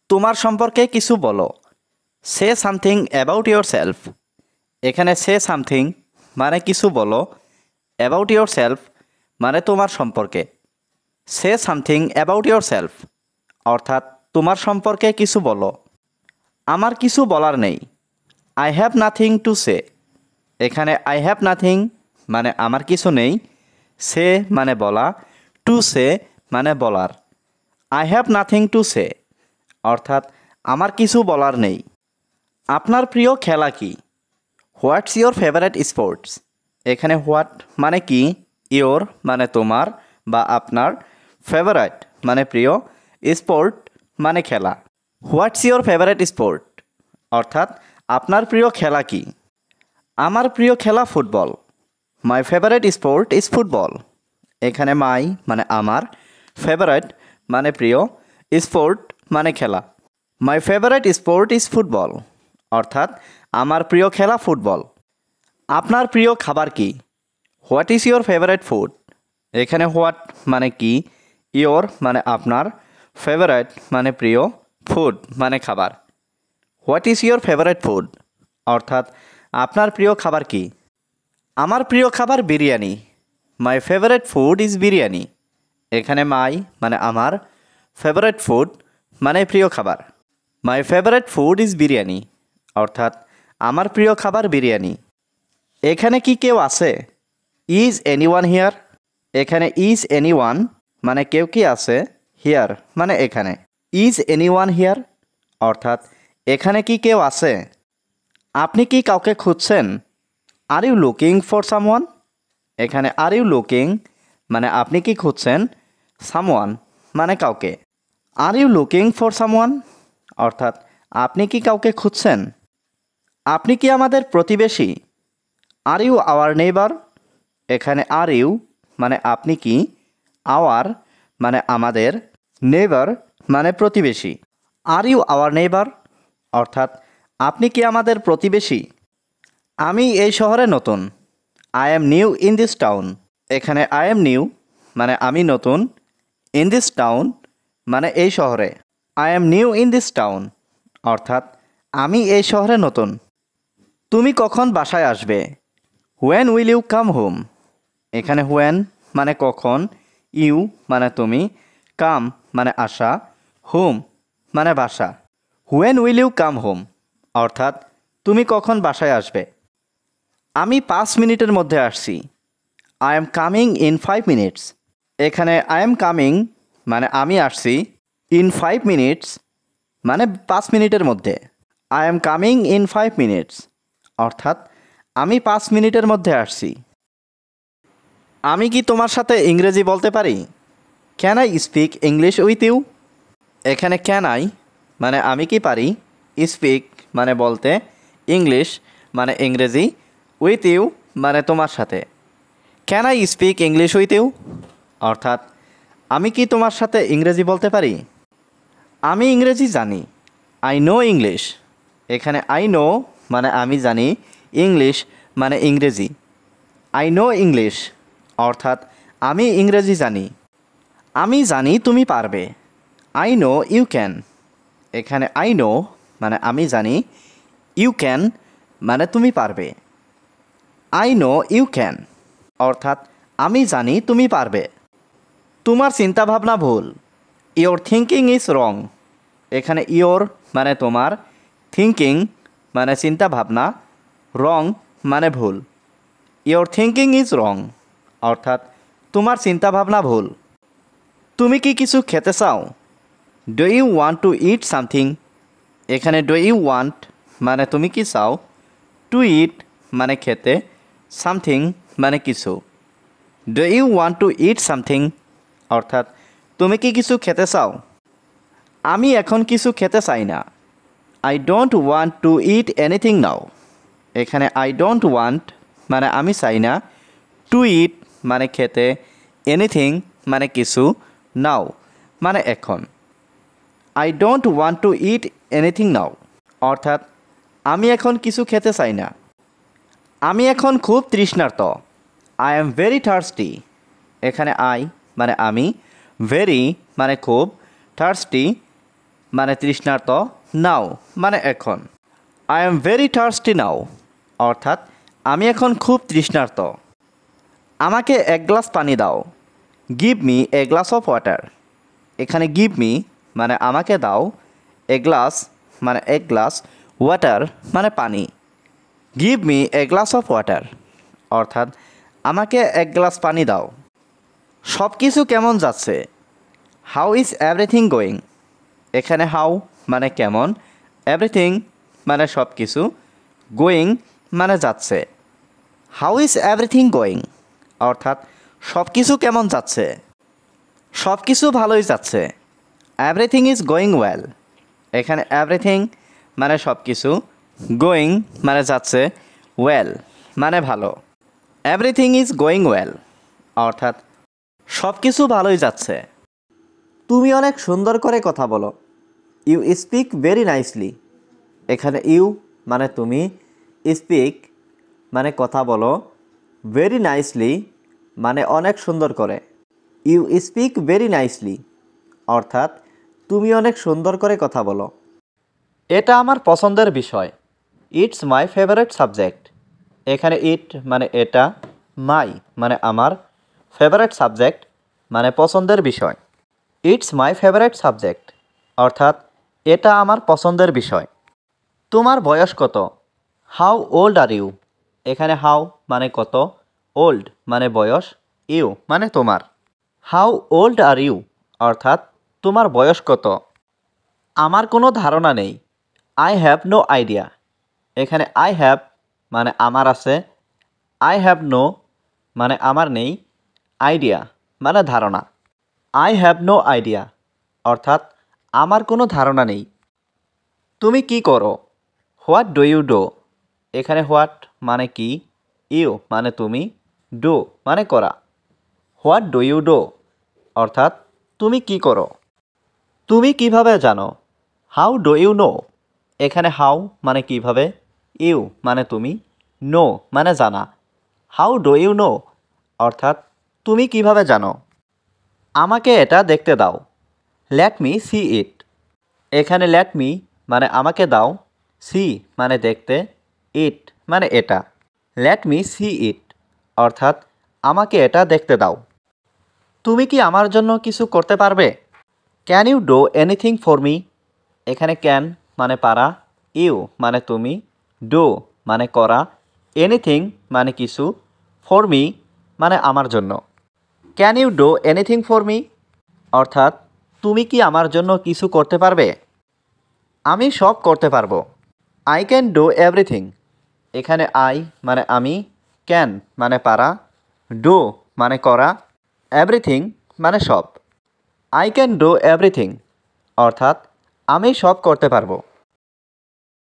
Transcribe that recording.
তোমার সম্পর্কে কিছু বলো। Say something about your self. এখানে সে সামথিং মানে কিছু বলো, অ্যাবাউট ইয়োর সেলফ মানে তোমার সম্পর্কে। Say something about your self অর্থাৎ তোমার সম্পর্কে কিছু বলো। আমার কিছু বলার নেই। I have nothing to say. এখানে আই হ্যাভ নাথিং মানে আমার কিছু নেই, সে মানে বলা, টু সে মানে বলার। I have nothing to say অর্থাৎ আমার কিছু বলার নেই। আপনার প্রিয় খেলা কি? What's your favourite sports. এখানে হোয়াট মানে কি, ইয়োর মানে তোমার বা আপনার, ফেভারিট মানে প্রিয়, স্পোর্ট মানে খেলা। হোয়াটস ইয়োর ফেভারিট স্পোর্ট অর্থাৎ আপনার প্রিয় খেলা কি? আমার প্রিয় খেলা football. My favourite sport is football. এখানে মাই মানে আমার, ফেভারিট মানে প্রিয়, স্পোর্ট মানে খেলা। My favourite sport is football অর্থাৎ আমার প্রিয় খেলা ফুটবল। আপনার প্রিয় খাবার কি? What is your favourite food. এখানে হোয়াট মানে কি, ইয়োর মানে আপনার, ফেভারিট মানে প্রিয়, ফুড মানে খাবার। What is your favourite food অর্থাৎ আপনার প্রিয় খাবার কি? আমার প্রিয় খাবার biryani. My favourite food is biryani. এখানে মাই মানে আমার, ফেভারিট ফুড মানে প্রিয় খাবার। My favourite food is biryani অর্থাৎ আমার প্রিয় খাবার বিরিয়ানি। এখানে কি কেউ আছে? Is anyone here. এখানে ইজ এনিওয়ান মানে কেউ কি আছে, হিয়ার মানে এখানে। ইজ এনিওয়ান হিয়ার অর্থাৎ এখানে কি কেউ আছে? আপনি কি কাউকে খুঁজছেন? Are you looking for someone. এখানে আর ইউ লুকিং মানে আপনি কি খুঁজছেন, সামওয়ান মানে কাউকে। Are you looking for someone অর্থাৎ আপনি কি কাউকে খুঁজছেন? আপনি কি আমাদের প্রতিবেশী? Are you our neighbour. এখানে আর ইউ মানে আপনি কি, আওয়ার মানে আমাদের, নেইবার মানে প্রতিবেশী। আর ইউ আওয়ার নেইবার অর্থাৎ আপনি কি আমাদের প্রতিবেশী? আমি এই শহরে নতুন। I am new in this town. এখানে আই এম নিউ মানে আমি নতুন, ইন দিস টাউন মানে এই শহরে। I am new in this town অর্থাৎ আমি এই শহরে নতুন। তুমি কখন বাসায় আসবে? When will you come home. এখানে হোয়েন মানে কখন, ইউ মানে তুমি, কাম মানে আসা, হোম মানে বাসা। When will you come home অর্থাৎ তুমি কখন বাসায় আসবে? আমি 5 মিনিটের মধ্যে আসছি। I am coming in 5 minutes. এখানে আই এম কামিং মানে আমি আসছি, ইন 5 মিনিটস মানে 5 মিনিটের মধ্যে। I am coming in 5 minutes অর্থাৎ আমি 5 মিনিটের মধ্যে আসছি। আমি কি তোমার সাথে ইংরেজি বলতে পারি? Can I speak English with you. এখানে ক্যান আই মানে আমি কি পারি, স্পিক মানে বলতে, ইংলিশ মানে ইংরেজি, উইথ ইউ মানে তোমার সাথে। Can I speak English with you অর্থাৎ আমি কি তোমার সাথে ইংরেজি বলতে পারি? আমি ইংরেজি জানি। I know English. এখানে আই নো মানে আমি জানি, ইংলিশ মানে ইংরেজি। আই নো ইংলিশ অর্থাৎ আমি ইংরেজি জানি। আমি জানি তুমি পারবে। I know you can. এখানে আই নো মানে আমি জানি, ইউ ক্যান মানে তুমি পারবে। আই নো ইউ ক্যান অর্থাৎ আমি জানি তুমি পারবে। তোমার চিন্তাভাবনা ভুল। Your thinking is wrong. এখানে ইয়োর মানে তোমার, থিঙ্কিং মানে চিন্তাভাবনা, রং মানে ভুল। ইয়োর থিঙ্কিং ইজ রং অর্থাৎ তোমার চিন্তাভাবনা ভুল। তুমি কি কিছু খেতে চাও? Do you want to eat something. এখানে ডু ইউ ওয়ান্ট মানে তুমি কি চাও, টু ইট মানে খেতে, সামথিং মানে কিছু। Do you want to eat something অর্থাৎ তুমি কি কিছু খেতে চাও? আমি এখন কিছু খেতে চাই না। I don't want to eat anything now. এখানে আই ডোন্ট ওয়ান্ট মানে আমি চাই না, টু ইট মানে খেতে, এনিথিং মানে কিছু, নাও মানে এখন। I don't want to eat anything now অর্থাৎ আমি এখন কিছু খেতে চাই না। আমি এখন খুব তৃষ্ণার্ত। I am very thirsty. এখানে আই মানে আমি, ভেরি মানে খুব, থার্স্টি মানে তৃষ্ণার্ত, নাও মানে এখন। আই এম ভেরি থার্স্টি নাও অর্থাৎ আমি এখন খুব তৃষ্ণার্ত। আমাকে এক গ্লাস পানি দাও, give me a glass of water. এখানে গিভ মি মানে আমাকে দাও, এ গ্লাস মানে এক গ্লাস, ওয়াটার মানে পানি। Give me a glass of water অর্থাৎ আমাকে এক গ্লাস পানি দাও। সব কিছু কেমন যাচ্ছে? How is everything going. এখানে হাউ মানে কেমন, এভরিথিং মানে সব কিছু, গোয়িং মানে যাচ্ছে। হাউ ইজ এভরিথিং গোয়িং অর্থাৎ সব কিছু কেমন যাচ্ছে? সব কিছু ভালোই যাচ্ছে। Everything is going well. এখানে এভরিথিং মানে সব কিছু, গোয়িং মানে যাচ্ছে, ওয়েল মানে ভালো। এভরিথিং ইজ গোয়িং ওয়েল অর্থাৎ সব কিছু ভালোই যাচ্ছে। তুমি অনেক সুন্দর করে কথা বলো, ইউ স্পিক ভেরি নাইসলি। এখানে ইউ মানে তুমি, স্পিক মানে কথা বলো, ভেরি নাইসলি মানে অনেক সুন্দর করে। ইউ স্পিক ভেরি নাইসলি অর্থাৎ তুমি অনেক সুন্দর করে কথা বলো। এটা আমার পছন্দের বিষয়, ইটস মাই ফেভারিট সাবজেক্ট। এখানে ইট মানে এটা, মাই মানে আমার, ফেভারিট সাবজেক্ট মানে পছন্দের বিষয়। ইটস মাই ফেভারিট সাবজেক্ট অর্থাৎ এটা আমার পছন্দের বিষয়। তোমার বয়স কত? How old are you. এখানে হাউ মানে কত, ওল্ড মানে বয়স, ইউ মানে তোমার। হাউ ওল্ড আর ইউ অর্থাৎ তোমার বয়স কত? আমার কোনো ধারণা নেই, আই হ্যাভ নো আইডিয়া। এখানে আই হ্যাভ মানে আমার আছে, আই হ্যাভ নো মানে আমার নেই, আইডিয়া মানে ধারণা। আই হ্যাভ নো আইডিয়া অর্থাৎ আমার কোনো ধারণা নেই। তুমি কি করো? What do you do. এখানে হোয়াট মানে কি, ইউ মানে তুমি, ডু মানে করা। হোয়াট ডু ইউ ডো অর্থাৎ তুমি কি করো? তুমি কিভাবে জানো? How do you know. এখানে হাউ মানে কিভাবে, ইউ মানে তুমি, নো মানে জানা। হাউ ডু ইউ নো অর্থাৎ তুমি কিভাবে জানো? আমাকে এটা দেখতে দাও, লেট মি সি ইট। এখানে লেট মি মানে আমাকে দাও, সি মানে দেখতে, ইট মানে এটা। লেট মি সি ইট অর্থাৎ আমাকে এটা দেখতে দাও। তুমি কি আমার জন্য কিছু করতে পারবে? Can you do anything for me. এখানে ক্যান মানে পারা, ইউ মানে তুমি, ডু মানে করা, এনিথিং মানে কিছু, ফর মি মানে আমার জন্য। Can you do anything for me অর্থাৎ তুমি কি আমার জন্য কিছু করতে পারবে? আমি সব করতে পারবো, আই ক্যান ডু এভরিথিং। এখানে আই মানে আমি, ক্যান মানে পারা, ডু মানে করা, এভরিথিং মানে সব। আই ক্যান ডু এভরিথিং অর্থাৎ আমি সব করতে পারবো।